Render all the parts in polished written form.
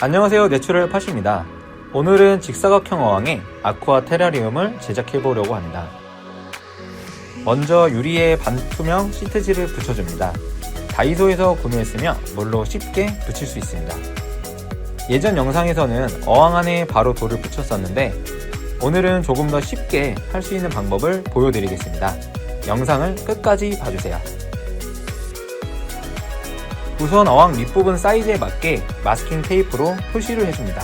안녕하세요, 내추럴 팟입니다. 오늘은 직사각형 어항에 아쿠아 테라리움을 제작해 보려고 합니다. 먼저 유리에 반투명 시트지를 붙여줍니다. 다이소에서 구매했으며 물로 쉽게 붙일 수 있습니다. 예전 영상에서는 어항 안에 바로 돌을 붙였었는데 오늘은 조금 더 쉽게 할 수 있는 방법을 보여드리겠습니다. 영상을 끝까지 봐주세요. 우선 어항 밑부분 사이즈에 맞게 마스킹 테이프로 표시를 해줍니다.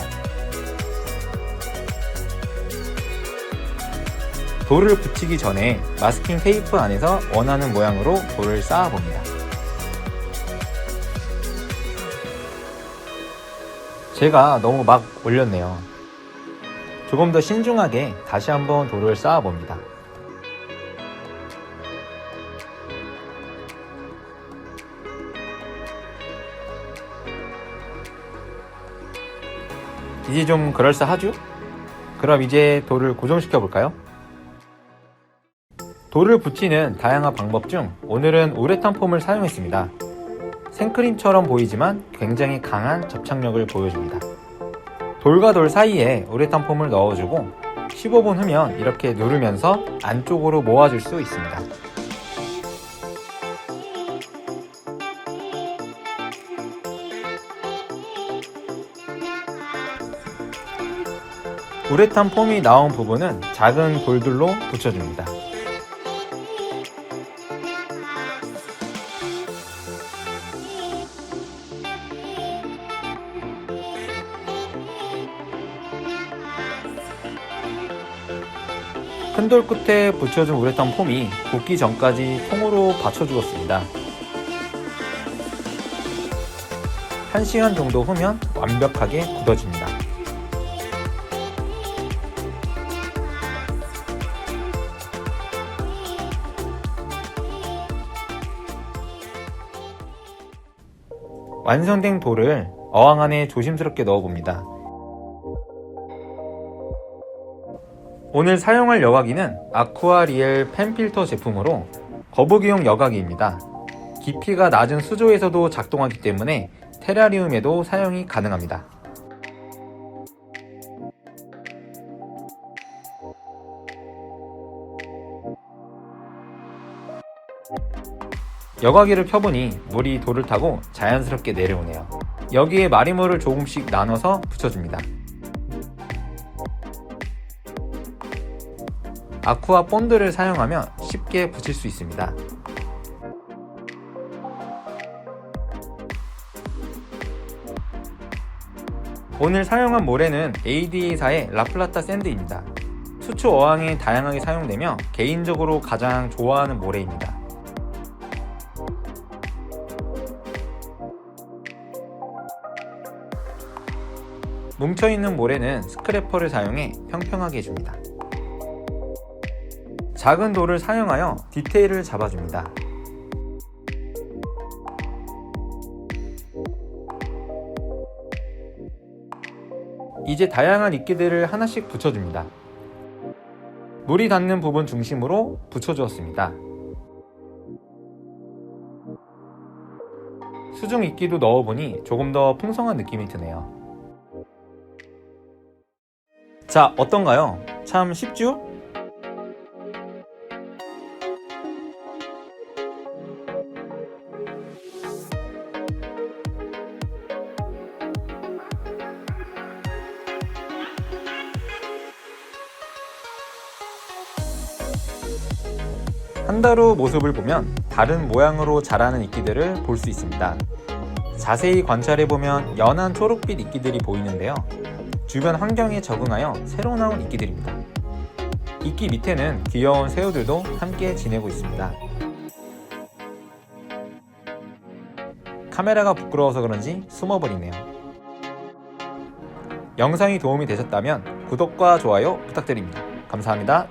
돌을 붙이기 전에 마스킹 테이프 안에서 원하는 모양으로 돌을 쌓아봅니다. 제가 너무 막 올렸네요. 조금 더 신중하게 다시 한번 돌을 쌓아봅니다. 이제 좀 그럴싸하죠? 그럼 이제 돌을 고정시켜 볼까요? 돌을 붙이는 다양한 방법 중 오늘은 우레탄 폼을 사용했습니다. 생크림처럼 보이지만 굉장히 강한 접착력을 보여줍니다. 돌과 돌 사이에 우레탄 폼을 넣어주고 15분 후면 이렇게 누르면서 안쪽으로 모아줄 수 있습니다. 우레탄 폼이 나온 부분은 작은 돌들로 붙여줍니다. 큰 돌 끝에 붙여준 우레탄 폼이 붓기 전까지 통으로 받쳐주었습니다. 1시간 정도 후면 완벽하게 굳어집니다. 완성된 돌을 어항 안에 조심스럽게 넣어봅니다. 오늘 사용할 여과기는 아쿠아 리엘 펜필터 제품으로 거북이용 여과기입니다. 깊이가 낮은 수조에서도 작동하기 때문에 테라리움에도 사용이 가능합니다. 여과기를 켜보니 물이 돌을 타고 자연스럽게 내려오네요. 여기에 마리모를 조금씩 나눠서 붙여줍니다. 아쿠아 본드를 사용하면 쉽게 붙일 수 있습니다. 오늘 사용한 모래는 ADA사의 라플라타 샌드입니다. 수초 어항에 다양하게 사용되며 개인적으로 가장 좋아하는 모래입니다. 뭉쳐있는 모래는 스크래퍼를 사용해 평평하게 해줍니다. 작은 돌을 사용하여 디테일을 잡아줍니다. 이제 다양한 이끼들을 하나씩 붙여줍니다. 물이 닿는 부분 중심으로 붙여주었습니다. 수중 이끼도 넣어보니 조금 더 풍성한 느낌이 드네요. 자, 어떤가요? 참 쉽죠? 한 달 후 모습을 보면 다른 모양으로 자라는 이끼들을 볼 수 있습니다. 자세히 관찰해보면 연한 초록빛 이끼들이 보이는데요. 주변 환경에 적응하여 새로 나온 이끼들입니다. 이끼 밑에는 귀여운 새우들도 함께 지내고 있습니다. 카메라가 부끄러워서 그런지 숨어버리네요. 영상이 도움이 되셨다면 구독과 좋아요 부탁드립니다. 감사합니다.